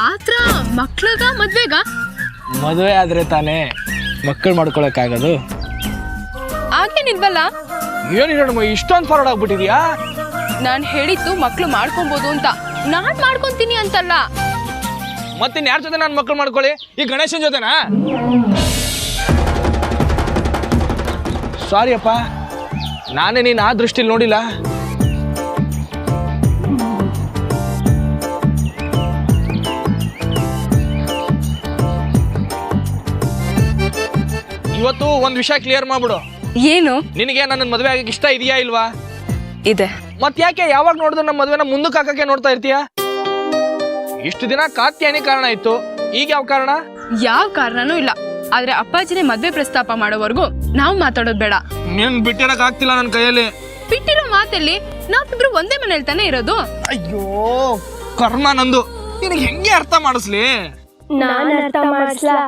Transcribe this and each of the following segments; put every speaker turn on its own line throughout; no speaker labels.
ಆತ್ರ ಮಕ್ಳಗ ಮದ್ವೆಗ?
ಮದುವೆ ಆದ್ರೆ ತಾನೇ ಮಕ್ಕಳು ಮಾಡ್ಕೊಳಕ್ಕಾಗೋದು.
ಆಗೇನಿಲ್ವಲ್ಲ?
ಏನಿಲ್ಲ ಇಷ್ಟೊಂದು ಫಾರ್ವರ್ಡ್ ಆಗ್ಬಿಟ್ಟಿದ್ಯಾ?
ನಾನ್ ಹೇಳಿದ್ದು ಮಕ್ಳು ಮಾಡ್ಕೊಬೋದು ಅಂತ, ನಾನ್ ಮಾಡ್ಕೊಂತೀನಿ ಅಂತಲ್ಲ.
ಮತ್ತಿನ್ ಯಾರ ಜೊತೆ ನಾನು ಮಕ್ಕಳು ಮಾಡ್ಕೊಳ್ಳಿ? ಈ ಗಣೇಶನ್ ಜೊತೆನಾ? ಸಾರಿ ಅಪ್ಪ, ನಾನೇ ನೀನು ಆ ದೃಷ್ಟಿಲಿ ನೋಡಿಲ್ಲ. ಇವತ್ತು ಒಂದು ವಿಷಯ ಕ್ಲಿಯರ್ ಮಾಡ್ಬಿಡು.
ಏನು?
ನಿನಗೆ ನನ್ನ ಮದುವೆ ಆಗಕ್ಕೆ ಇಷ್ಟ ಇದೆಯಾ ಇಲ್ವಾ?
ಇದೆ.
ಮತ್ ಯಾಕೆ ಯಾವಾಗ ನೋಡಿದ್ರು ನಮ್ಮ ಮದುವೆನ ಮುಂದಕ್ಕೆ ಹಾಕಕ್ಕೆ ನೋಡ್ತಾ ಇರ್ತೀಯ? ಇಷ್ಟು ದಿನ ಕಾತ್ಯಾನಿ ಕಾರಣ ಇತ್ತು, ಈಗ ಯಾವ ಕಾರಣ?
ಯಾವ ಕಾರಣನೂ ಇಲ್ಲ. ಆದ್ರೆ ಅಪ್ಪಾಜಿನೇ ಮದ್ವೆ ಪ್ರಸ್ತಾಪ ಮಾಡೋವರೆಗೂ ನಾವು ಮಾತಾಡೋದು ಬೇಡ.
ನೀನ್ ಬಿಟ್ಟಿರಕ್ ಆಗ್ತಿಲ್ಲ ನನ್ನ ಕೈಯಲ್ಲಿ.
ಬಿಟ್ಟಿರೋ ಮಾತಲ್ಲಿ ನಾವಿಬ್ರು ಒಂದೇ ಮನೇಲಿ ತಾನೇ ಇರೋದು.
ಅಯ್ಯೋ ಕರ್ಮ ನಂದು, ನಿನಗೆ ಹೆಂಗೆ ಅರ್ಥ ಮಾಡಿಸ್ಲಿ?
ನಾನು ಅರ್ಥ ಮಾಡಿಸ್ಲಾ?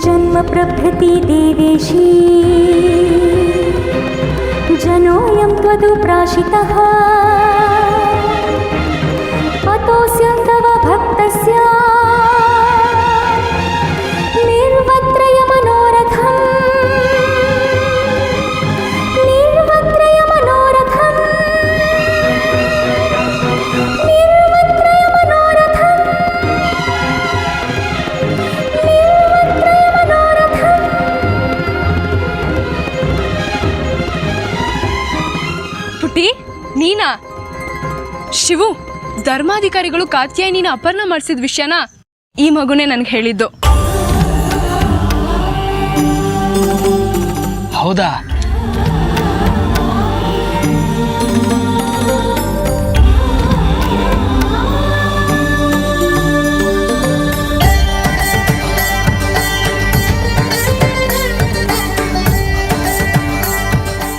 जन्म प्रभृति देवेशी जनोऽयं त्वदुप्राशितः अतोऽस्यं तव भक्तस्य निर्वत्रय मनोरथम् निर्वत्रय मनोरथम् निर्वत्रय मनोरथम्
ಪುಟ್ಟಿ, ನೀನಾ? ಶಿವು, ಧರ್ಮಾಧಿಕಾರಿಗಳು ಕಾತ್ಯಾಯಿನಿನ ಅಪಹರಣ ಮಾಡಿಸಿದ ವಿಷಯನ ಈ ಮಗುನೇ ನನ್ಗೆ ಹೇಳಿದ್ದು.
ಹೌದಾ?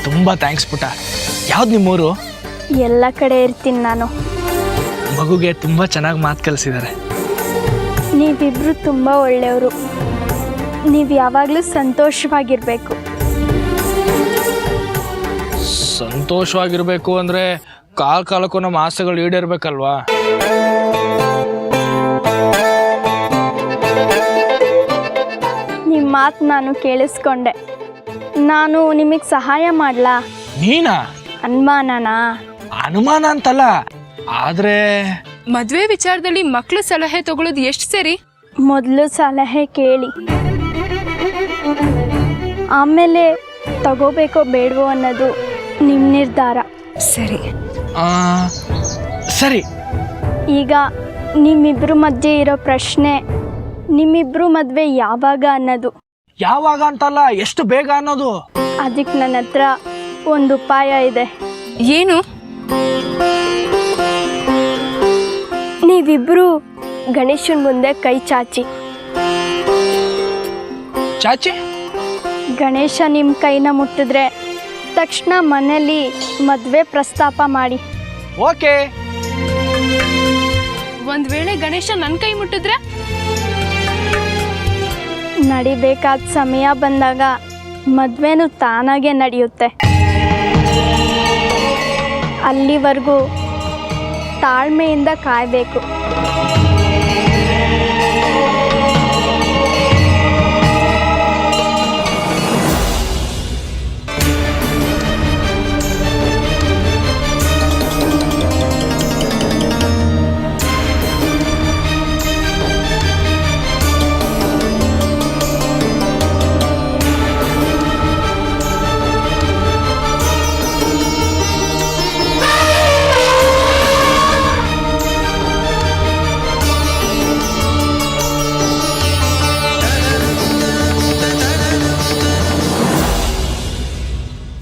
ತುಂಬಾ ಥ್ಯಾಂಕ್ಸ್ ಪುಟ್ಟ. ಯಾವ್ದು ನಿಮ್ಮೂರು?
ಎಲ್ಲ ಕಡೆ ಇರ್ತೀನಿ ನಾನು.
ಮಗುಗೆ ತುಂಬಾ ಚೆನ್ನಾಗಿ ಮಾತು ಕಲಿಸಿದ್ದಾರೆ.
ನೀವಿಬ್ರು ತುಂಬ ಒಳ್ಳೆಯವರು. ನೀವು ಯಾವಾಗಲೂ ಸಂತೋಷವಾಗಿರಬೇಕು.
ಸಂತೋಷವಾಗಿರ್ಬೇಕು ಅಂದ್ರೆ ಕಾಲಕ್ಕೂ ನಮ್ಮ ಆಸೆಗಳು ಈಡೇರ್ಬೇಕಲ್ವಾ?
ನಿಮ್ಮ ಮಾತು ನಾನು ಕೇಳಿಸ್ಕೊಂಡೆ. ನಾನು ನಿಮಗೆ ಸಹಾಯ ಮಾಡಲಾ?
ನೀನಾ?
ಅನುಮಾನನಾ?
ಅನುಮಾನ ಅಂತಲ್ಲ, ಆದ್ರೆ
ಮದ್ವೆ ವಿಚಾರದಲ್ಲಿ ಮಕ್ಳು ಸಲಹೆ ತಗೊಳ್ಳೋದು ಎಷ್ಟು ಸರಿ?
ಮೊದಲು ಸಲಹೆ ಕೇಳಿ, ಆಮೇಲೆ ತಗೋಬೇಕೋ ಬೇಡವೋ ಅನ್ನೋದು ನಿಮ್ಮ ನಿರ್ಧಾರ.
ಸರಿ.
ಸರಿ.
ಈಗ ನಿಮ್ಮಿಬ್ರು ಮಧ್ಯೆ ಇರೋ ಪ್ರಶ್ನೆ ನಿಮ್ಮಿಬ್ರು ಮದುವೆ ಯಾವಾಗ ಅನ್ನೋದು.
ಯಾವಾಗ ಅಂತಲ್ಲ, ಎಷ್ಟು ಬೇಗ ಅನ್ನೋದು.
ಅದಕ್ಕೆ ನನ್ನ ಹತ್ರ ಒಂದು ಉಪಾಯ ಇದೆ.
ಏನು?
ನೀವಿಬ್ರು ಗಣೇಶನ ಮುಂದೆ ಕೈ ಚಾಚಿ.
ಚಾಚಿ?
ಗಣೇಶ ನಿಮ್ಮ ಕೈನ ಮುಟ್ಟಿದ್ರೆ ತಕ್ಷಣ ಮನೇಲಿ ಮದುವೆ ಪ್ರಸ್ತಾಪ ಮಾಡಿ.
ಓಕೆ.
ಒಂದ್ ವೇಳೆ ಗಣೇಶ ನನ್ನ ಕೈ ಮುಟ್ಟಿದ್ರೆ?
ನಡಿಬೇಕಾದ ಸಮಯ ಬಂದಾಗ ಮದುವೆನೂ ತಾನಾಗೆ ನಡೆಯುತ್ತೆ. ಅಲ್ಲಿವರೆಗೂ ತಾಳ್ಮೆಯಿಂದ ಕಾಯಬೇಕು.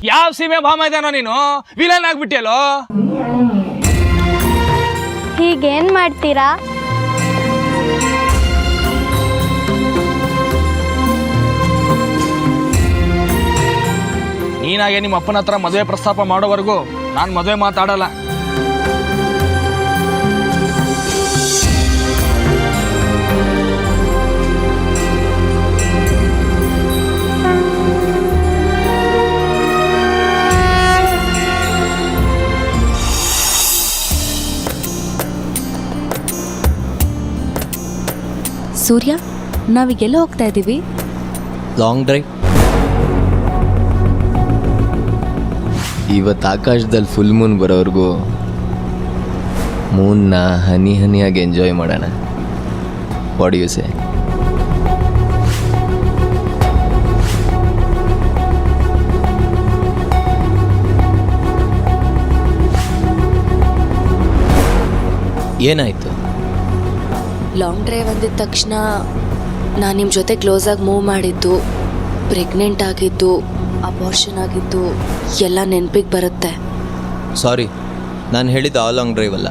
ಯಾವ ಸೀಮೆ ಭಾಮ ಇದ್ದಾನೋ ನೀನು? ವಿಲನ್ ಆಗ್ಬಿಟ್ಟಿಯಲ್ಲೋ.
ಹೀಗೇನು ಮಾಡ್ತೀರಾ?
ನೀನಾಗೆ ನಿಮ್ಮ ಅಪ್ಪನ ಹತ್ರ ಮದುವೆ ಪ್ರಸ್ತಾಪ ಮಾಡೋವರೆಗೂ ನಾನು ಮದುವೆ ಮಾತಾಡಲ್ಲ.
ಸೂರ್ಯ, ನಾವೀಗೆಲ್ಲ ಹೋಗ್ತಾ ಇದ್ದೀವಿ?
Long drive. ಇವತ್ತು ಆಕಾಶದಲ್ಲಿ ಫುಲ್ ಮೂನ್ ಬರೋವರೆಗೂ ಮೂನ್ನ ಹನಿ ಹನಿಯಾಗಿ ಎಂಜಾಯ್ ಮಾಡೋಣ. What do you say? ಏನಾಯಿತು?
ಲಾಂಗ್ ಡ್ರೈವ್ ಅಂದಿದ ತಕ್ಷಣ ನಾನು ನಿಮ್ಮ ಜೊತೆ ಕ್ಲೋಸಾಗಿ ಮೂವ್ ಮಾಡಿದ್ದು, ಪ್ರೆಗ್ನೆಂಟ್ ಆಗಿದ್ದು, ಅಬಾರ್ಷನ್ ಆಗಿದ್ದು ಎಲ್ಲ ನೆನಪಿಗೆ ಬರುತ್ತೆ.
ಸಾರಿ, ನಾನು ಹೇಳಿದ್ದು ಆ ಲಾಂಗ್ ಡ್ರೈವ್ ಅಲ್ಲ.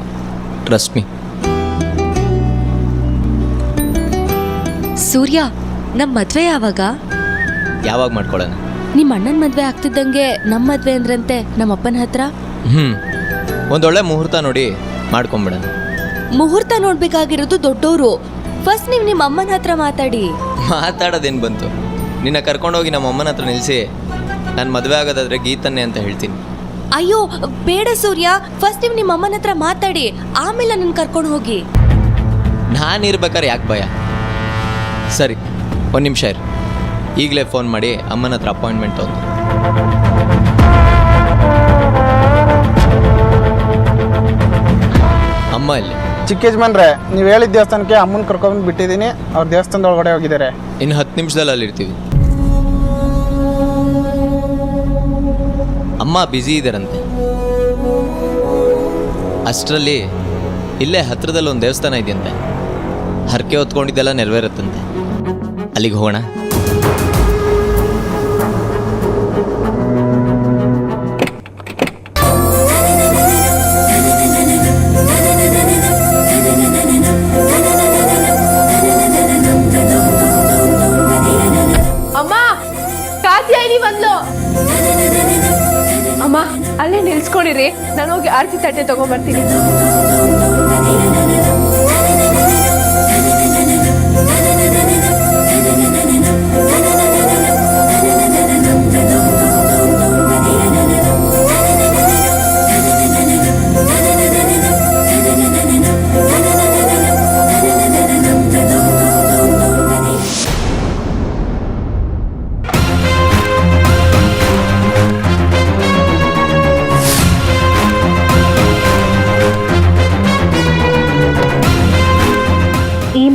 Trust me.
ಸೂರ್ಯ, ನಮ್ಮ ಮದುವೆ ಯಾವಾಗ?
ಯಾವಾಗ ಮಾಡ್ಕೊಳ್ಳೋಣ?
ನಿಮ್ಮ ಅಣ್ಣನ ಮದುವೆ ಆಗ್ತಿದ್ದಂಗೆ ನಮ್ಮ ಮದುವೆ ಅಂದ್ರಂತೆ ನಮ್ಮ ಅಪ್ಪನ ಹತ್ರ.
ಒಂದೊಳ್ಳೆ ಮುಹೂರ್ತ ನೋಡಿ ಮಾಡ್ಕೊಂಬಿಡೋಣ.
ಮುಹೂರ್ತ ನೋಡ್ಬೇಕಾಗಿರೋದು ದೊಡ್ಡವರು. ಫಸ್ಟ್ ನೀವು ನಿಮ್ಮ ಅಮ್ಮನ ಹತ್ರ ಮಾತಾಡಿ.
ಮಾತಾಡೋದೇನು ಬಂತು? ನಿನ್ನ ಕರ್ಕೊಂಡೋಗಿ ನಮ್ಮ ಅಮ್ಮನ ಹತ್ರ ನಿಲ್ಲಿಸಿ ನಾನು ಮದುವೆ ಆಗೋದಾದ್ರೆ ಗೀತನ್ನೇ ಅಂತ ಹೇಳ್ತೀನಿ.
ಅಯ್ಯೋ ಬೇಡ ಸೂರ್ಯ, ಫಸ್ಟ್ ನೀವು ನಿಮ್ಮ ಅಮ್ಮನ ಹತ್ರ ಮಾತಾಡಿ, ಆಮೇಲೆ ನನ್ನ ಕರ್ಕೊಂಡು ಹೋಗಿ.
ನಾನು ಇರ್ಬೇಕಾದ್ರೆ ಯಾಕೆ ಭಯ? ಸರಿ, ಒಂದು ನಿಮಿಷ ಇರು. ಈಗಲೇ ಫೋನ್ ಮಾಡಿ ಅಮ್ಮನ ಹತ್ರ ಅಪಾಯಿಂಟ್ಮೆಂಟ್ ತಗೊಂಡು. ಅಮ್ಮ ಇಲ್ಲಿ.
ಚಿಕ್ಕ ಯಜಮಾನ್ರೆ, ನೀವು ಹೇಳಿದ ದೇವಸ್ಥಾನಕ್ಕೆ ಅಮ್ಮನ ಕರ್ಕೊಂಡು ಬಿಟ್ಟಿದ್ದೀನಿ. ಅವ್ರ ದೇವಸ್ಥಾನದ ಒಳಗಡೆ ಹೋಗಿದ್ದಾರೆ.
ಇನ್ನು 10 ನಿಮಿಷದಲ್ಲಿ ಅಲ್ಲಿರ್ತೀವಿ. ಅಮ್ಮ ಬ್ಯುಸಿ ಇದ್ದಾರಂತೆ. ಅಷ್ಟರಲ್ಲಿ ಇಲ್ಲೇ ಹತ್ರದಲ್ಲಿ ಒಂದು ದೇವಸ್ಥಾನ ಇದೆಯಂತೆ. ಹರಕೆ ಹೊತ್ಕೊಂಡಿದ್ದೆಲ್ಲ ನೆರವೇರುತ್ತಂತೆ. ಅಲ್ಲಿಗೆ ಹೋಗೋಣ.
ಅಮ್ಮ, ಅಲ್ಲೇ ನಿಲ್ಸ್ಕೊಂಡಿರಿ, ನಾನು ಹೋಗಿ ಆರತಿ ತಟ್ಟೆ ತಗೊಂಡ್ಬರ್ತೀನಿ.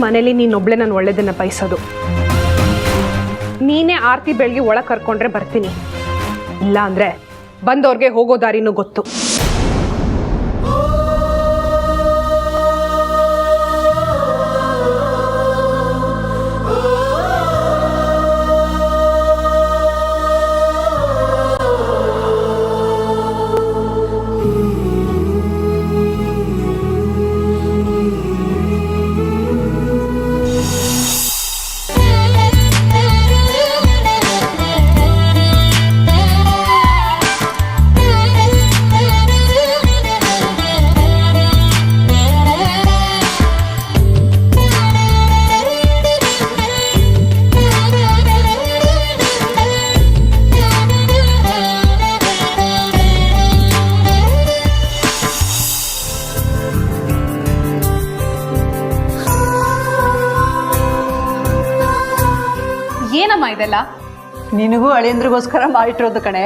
ಮನೇಲಿ ನೀನೊಬ್ಳೆ ನಾನು ಒಳ್ಳೇದನ್ನ ಬಯಸೋದು. ನೀನೇ ಆರತಿ ಬೆಳಗ್ಗೆ ಒಳಗೆ ಕರ್ಕೊಂಡ್ರೆ ಬರ್ತೀನಿ, ಇಲ್ಲ ಅಂದ್ರೆ ಬಂದವ್ರಿಗೆ ಹೋಗೋ ದಾರಿನೂ ಗೊತ್ತು.
ಏನಮ್ಮ ಇದೆಲ್ಲ?
ನಿನಗೂ ಅಳಿಯಂದ್ರಿಗೋಸ್ಕರ ಮಾಡಿಟ್ಟಿರೋದು ಕಣೆ.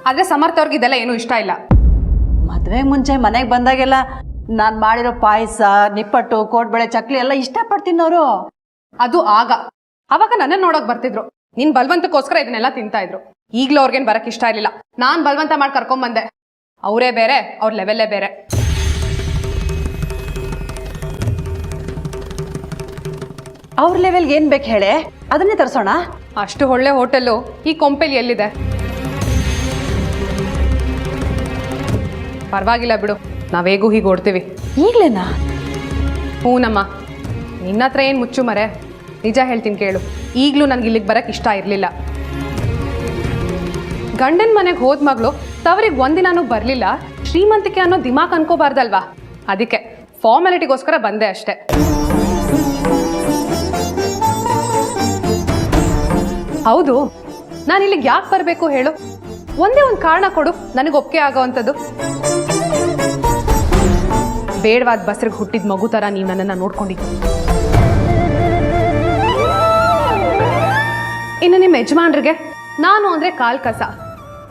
ಆದ್ರೆ ಸಮರ್ಥ ಅವ್ರಿಗೆ ಇದೆಲ್ಲ ಏನೂ ಇಷ್ಟ ಇಲ್ಲ.
ಮದುವೆ ಮುಂಚೆ ಮನೆಗೆ ಬಂದಾಗೆಲ್ಲ ನಾನು ಮಾಡಿರೋ ಪಾಯಸ, ನಿಪ್ಪಟ್ಟು, ಕೋಡ್ಬಳೆ, ಚಕ್ಲಿ ಎಲ್ಲ ಇಷ್ಟಪಡ್ತಿನ್ನೋರು.
ಅದು ಅವಾಗ ನನ್ನ ನೋಡಕ್ ಬರ್ತಿದ್ರು. ನಿನ್ ಬಲವಂತಕ್ಕೋಸ್ಕರ ಇದನ್ನೆಲ್ಲ ತಿಂತಾ ಇದ್ರು. ಈಗ್ಲೂ ಅವ್ರಿಗೇನು ಬರಕ್ ಇಷ್ಟ ಇರಲಿಲ್ಲ. ನಾನ್ ಬಲವಂತ ಮಾಡಿ ಕರ್ಕೊಂಡ್ಬಂದೆ. ಅವರೇ ಬೇರೆ, ಅವ್ರ ಲೆವೆಲ್ಲೇ ಬೇರೆ.
ಅವ್ರ ಲೆವೆಲ್ಗೆ ಏನ್ ಬೇಕು ಹೇಳೆ, ಅದನ್ನೇ ತರಿಸೋಣ.
ಅಷ್ಟು ಒಳ್ಳೆ ಹೋಟೆಲ್ಲು ಈ ಕೊಂಪೆಲಿ ಎಲ್ಲಿದೆ? ಪರವಾಗಿಲ್ಲ ಬಿಡು, ನಾವೇಗೂ ಹೀಗೆ ಓಡ್ತೀವಿ.
ಈಗಲೇನಾ?
ಹೂನಮ್ಮ, ನಿನ್ನ ಹತ್ರ ಏನು ಮುಚ್ಚು ಮರೆ, ನಿಜ ಹೇಳ್ತೀನಿ ಕೇಳು. ಈಗಲೂ ನನಗೆ ಇಲ್ಲಿಗೆ ಬರೋಕ್ಕೆ ಇಷ್ಟ ಇರಲಿಲ್ಲ. ಗಂಡನ ಮನೆಗೆ ಹೋದ ಮಗಳು ತವರಿಗೆ ಒಂದಿನಾನೂ ಬರಲಿಲ್ಲ. ಶ್ರೀಮಂತಿಕೆ ಅನ್ನೋ ದಿಮಾಕ್ ಅನ್ಕೋಬಾರ್ದಲ್ವಾ? ಅದಕ್ಕೆ ಫಾರ್ಮಾಲಿಟಿಗೋಸ್ಕರ ಬಂದೆ ಅಷ್ಟೆ. ಹೌದು, ನಾನು ಇಲ್ಲಿಗೆ ಯಾಕೆ ಬರಬೇಕು ಹೇಳು? ಒಂದೇ ಒಂದು ಕಾರಣ ಕೊಡು ನನಗೆ ಒಪ್ಪಿಗೆ ಆಗೋವಂಥದ್ದು. ಬೇಡವಾದ ಬಸ್ರಿಗೆ ಹುಟ್ಟಿದ ಮಗು ಥರ ನೀವು ನನ್ನನ್ನು ನೋಡ್ಕೊಂಡಿದ್ದು. ಇನ್ನು ನಿಮ್ಮ ಯಜಮಾನ್ರಿಗೆ ನಾನು ಅಂದರೆ ಕಾಲ್ ಕಸ,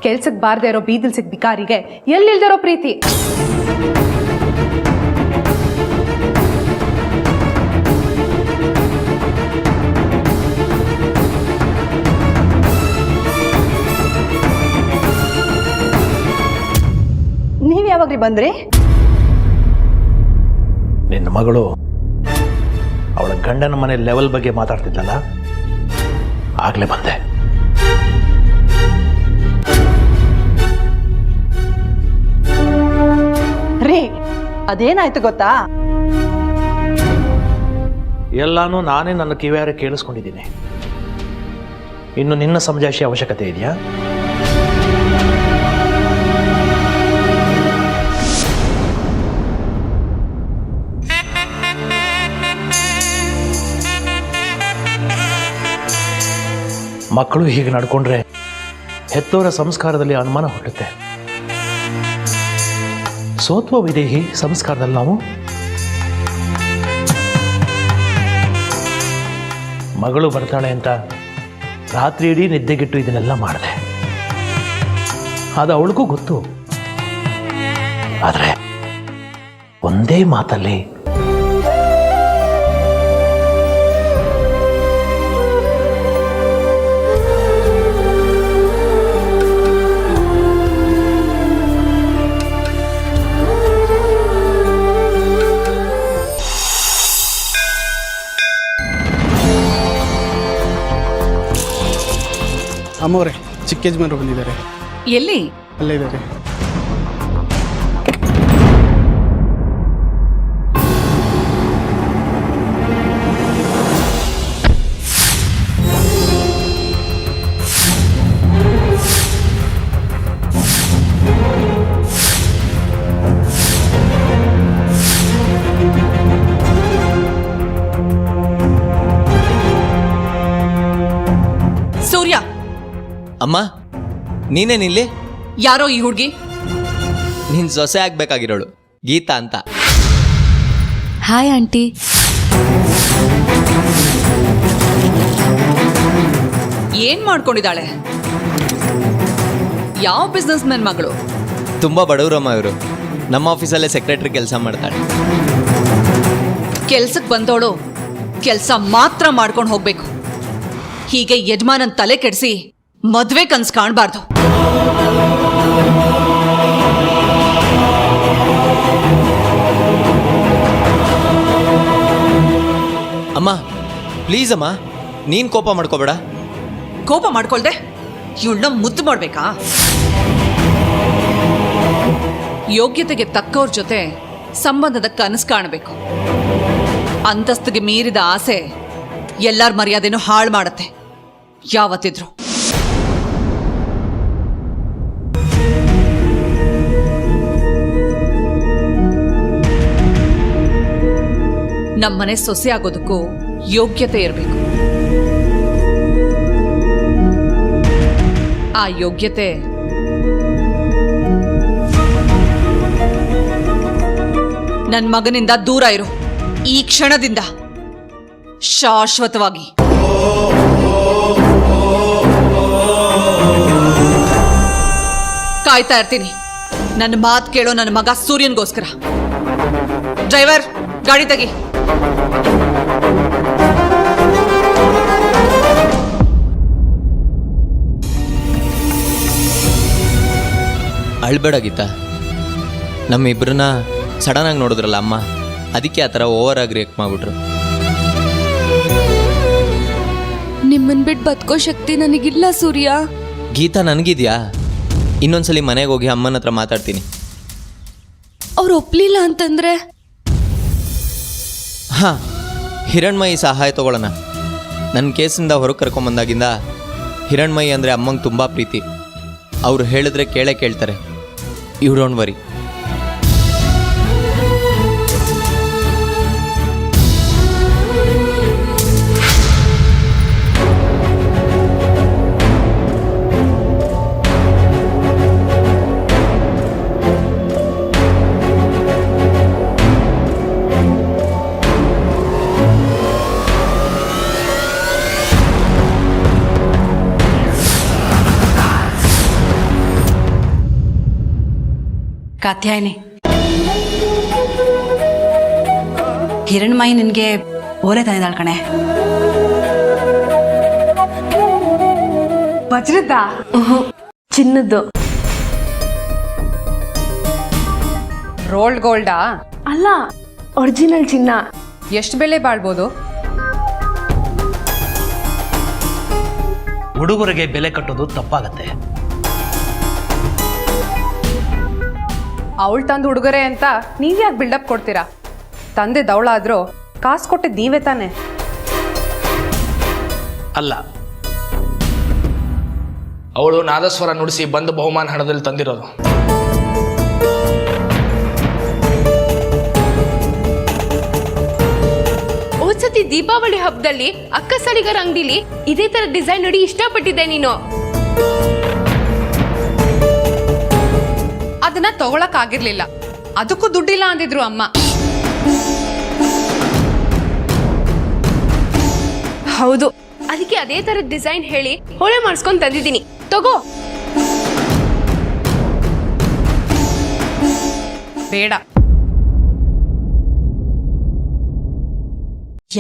ಕೆಲ್ಸಕ್ಕೆ ಬಾರದೇ ಇರೋ ಬೀದಿಲ್ ಸಿಕ್ಕ ಬಿಕಾರಿಗೆ ಎಲ್ಲಿಲ್ದಿರೋ ಪ್ರೀತಿ.
ನೀವು ಯಾವಾಗ್ರಿ ಬಂದ್ರಿ?
ನಿನ್ನ ಮಗಳು ಅವಳ ಗಂಡನ ಮನೆ ಲೆವೆಲ್ ಬಗ್ಗೆ ಮಾತಾಡ್ತಿದ್ದಲ್ಲ, ಆಗ್ಲೇ ಬಂದೆ.
ರೀ, ಅದೇನಾಯ್ತು ಗೊತ್ತಾ?
ಎಲ್ಲಾನು ನಾನೇ ನನ್ನ ಕಿವಿಯಾರೆ ಕೇಳಿಸ್ಕೊಂಡಿದ್ದೀನಿ. ಇನ್ನು ನಿನ್ನ ಸಮಜಾಯಿಷಿ ಅವಶ್ಯಕತೆ ಇದೆಯಾ? ಮಕ್ಕಳು ಹೀಗೆ ನಡ್ಕೊಂಡ್ರೆ ಹೆತ್ತೋರ ಸಂಸ್ಕಾರದಲ್ಲಿ ಅನುಮಾನ ಹುಟ್ಟುತ್ತೆ. ಸೋತ್ವ ವಿದೇಹಿ ಸಂಸ್ಕಾರದಲ್ಲಿ ನಾವು ಮಗಳು ಬರ್ತಾಳೆ ಅಂತ ರಾತ್ರಿ ಇಡೀ ನಿದ್ದೆಗಿಟ್ಟು ಇದನ್ನೆಲ್ಲ ಮಾಡಿದೆ. ಅದು ಅವಳಿಗೂ ಗೊತ್ತು. ಆದರೆ ಒಂದೇ ಮಾತಲ್ಲಿ
ಅಮ್ಮವ್ರೆ, ಚಿಕ್ಕ ಯಜಮಾನ್ರು ಬಂದಿದ್ದಾರೆ.
ಎಲ್ಲಿ?
ಅಲ್ಲೇ ಇದ್ದಾರೆ.
ಸೂರ್ಯ,
ಅಮ್ಮ ನೀನೇನಿಲ್ಲಿ?
ಯಾರೋ ಈ ಹುಡುಗಿ?
ನೀನು ಸೊಸೆ ಆಗ್ಬೇಕಾಗಿರೋಳು, ಗೀತಾ ಅಂತ.
Hi aunty. ಏನ್ ಮಾಡ್ಕೊಂಡಿದ್ದಾಳೆ? ಯಾವ ಬಿಸ್ನೆಸ್ ಮ್ಯಾನ್ ಮಗಳು?
ತುಂಬ ಬಡವರಮ್ಮ ಇವರು. ನಮ್ಮ ಆಫೀಸಲ್ಲೇ ಸೆಕ್ರೆಟರಿ ಕೆಲಸ ಮಾಡ್ತಾಳೆ.
ಕೆಲ್ಸಕ್ಕೆ ಬಂದವಳು ಕೆಲಸ ಮಾತ್ರ ಮಾಡ್ಕೊಂಡು ಹೋಗ್ಬೇಕು. ಹೀಗೆ ಯಜಮಾನನ್ ತಲೆ ಕೆಡಿಸಿ ಮದ್ವೆ ಕನ್ಸ್ ಕಾಣಬಾರ್ದು.
ಅಮ್ಮ ಪ್ಲೀಸ್ ಅಮ್ಮ, ನೀನು ಕೋಪ ಮಾಡ್ಕೋಬೇಡ.
ಕೋಪ ಮಾಡ್ಕೊಳ್ದೆ ಇವಳನ್ನ ಮುದ್ದು ಮಾಡ್ಬೇಕಾ? ಯೋಗ್ಯತೆಗೆ ತಕ್ಕವ್ರ ಜೊತೆ ಸಂಬಂಧದ ಕನಸು ಕಾಣಬೇಕು. ಅಂತಸ್ತಿಗೆ ಮೀರಿದ ಆಸೆ ಎಲ್ಲರ ಮರ್ಯಾದೆನೂ ಹಾಳು ಮಾಡತ್ತೆ ಯಾವತ್ತಿದ್ರು. ನಮ್ಮನೆ ಸೊಸೆ ಆಗೋದಕ್ಕೂ ಯೋಗ್ಯತೆ ಇರಬೇಕು. ಆ ಯೋಗ್ಯತೆ ನನ್ನ ಮಗನಿಂದ ದೂರ ಇರು, ಈ ಕ್ಷಣದಿಂದ ಶಾಶ್ವತವಾಗಿ. ಕಾಯ್ತಾ ಇರ್ತೀನಿ ನನ್ನ ಮಾತು ಕೇಳೋ ನನ್ನ ಮಗ ಸೂರ್ಯನ್ಗೋಸ್ಕರ. ಡ್ರೈವರ್, ಗಾಡಿ ತೆಗಿ.
ಅಳ್ಬೇಡ ಗೀತಾ, ನಮ್ಮಿಬ್ಬರನ್ನ ಸಡನ್ ಆಗಿ ನೋಡಿದ್ರಲ್ಲ ಅಮ್ಮ, ಅದಕ್ಕೆ ಆ ಥರ ಓವರ್ ಆಗಿ ರಿಯಾಕ್ಟ್ ಮಾಡಿಬಿಟ್ರು.
ನಿಮ್ಮನ್ ಬಿಟ್ಟು ಬದುಕೋ ಶಕ್ತಿ ನನಗಿಲ್ಲ ಸೂರ್ಯ.
ಗೀತಾ ನನಗಿದ್ಯಾ? ಇನ್ನೊಂದ್ಸಲಿ ಮನೆಗೆ ಹೋಗಿ ಅಮ್ಮನ ಹತ್ರ ಮಾತಾಡ್ತೀನಿ.
ಅವ್ರು ಒಪ್ಲಿಲ್ಲ ಅಂತಂದ್ರೆ?
ಹಾಂ, ಹಿರಣ್ಮಯಿ ಸಹಾಯ ತಗೊಳ್ಳೋಣ. ನನ್ನ ಕೇಸಿಂದ ಹೊರಗೆ ಕರ್ಕೊಂಬಂದಾಗಿಂದ ಹಿರಣ್ಮಯಿ ಅಂದರೆ ಅಮ್ಮಂಗೆ ತುಂಬ ಪ್ರೀತಿ. ಅವ್ರು ಹೇಳಿದ್ರೆ ಕೇಳ್ತಾರೆ. You don't worry.
Katyayini, Hiranmayi ನಿನಗೆ ಓರೆ ತಂದಿದ್ದಾಳೆ ಕಣೆ.
ವಜ್ರದ್ದ?
ಚಿನ್ನದ್ದು.
ರೋಲ್ಡ್ ಗೋಲ್ಡಾ?
ಅಲ್ಲ, ಒರಿಜಿನಲ್ ಚಿನ್ನ.
ಎಷ್ಟು ಬೆಲೆ ಬಾಳ್ಬೋದು?
ಹುಡುಗರಿಗೆ ಬೆಲೆ ಕಟ್ಟೋದು ತಪ್ಪಾಗತ್ತೆ.
ಅವಳು ತಂದು ಹುಡುಗರೆ ಅಂತ ನೀವ್ಯಾಕೆ ಬಿಲ್ಡಪ್ ಕೊಡ್ತೀರಾ? ತಂದೆ ದವಳಾದ್ರೂ ಕಾಸು ಕೊಟ್ಟಿದ್ದು ನೀವೇ ತಾನೆ.
ಅಲ್ಲ,
ಅವಳು ನಾದಸ್ವರ ನುಡಿಸಿ ಬಂದು ಬಹುಮಾನ ಹಣದಲ್ಲಿ ತಂದಿರೋದು.
ಹೋದ್ಸತಿ ದೀಪಾವಳಿ ಹಬ್ಬದಲ್ಲಿ ಅಕ್ಕಸಾಲಿಗರ ಅಂಗಡಿಲಿ ಇದೇ ತರ ಡಿಸೈನ್ ನೋಡಿ ಇಷ್ಟಪಟ್ಟಿದ್ದೆ ನೀನು.
ಅದನ್ನ ತಗೊಳಕ್ ಆಗಿರ್ಲಿಲ್ಲ, ಅದಕ್ಕೂ ದುಡ್ಡಿಲ್ಲ ಅಂದಿದ್ರು ಅಮ್ಮ.
ಹೌದು, ಅದಕ್ಕೆ ಅದೇ ತರದ ಡಿಸೈನ್ ಹೇಳಿ ಹೊಳೆ ಮಾಡಿಸ್ಕೊಂಡ್ ತಂದಿದ್ದೀನಿ, ತಗೋ.
ಬೇಡ.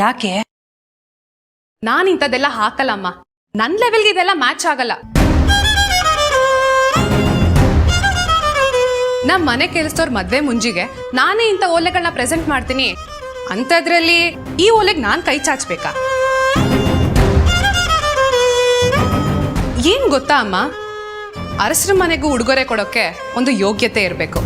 ಯಾಕೆ?
ನಾನು ಇಂಥದ್ದೆಲ್ಲ ಹಾಕಲ್ಲಮ್ಮ. ನನ್ನ ಲೆವೆಲ್ಗೆ ಇದೆಲ್ಲ ಮ್ಯಾಚ್ ಆಗಲ್ಲ. ನಮ್ಮ ಮನೆ ಕೆಲಸದವ್ರ ಮದ್ವೆ ಮುಂಜಿಗೆ ನಾನೇ ಇಂಥ ಓಲೆಗಳನ್ನ ಪ್ರೆಸೆಂಟ್ ಮಾಡ್ತೀನಿ ಅಂಥದ್ರಲ್ಲಿ ಈ ಓಲೆಗೆ ನಾನು ಕೈ ಚಾಚಬೇಕಾ? ಏನ್ ಗೊತ್ತಾ ಅಮ್ಮ, ಅರಸರ ಮನೆಗೂ ಉಡುಗೊರೆ ಕೊಡೋಕೆ ಒಂದು ಯೋಗ್ಯತೆ ಇರಬೇಕು.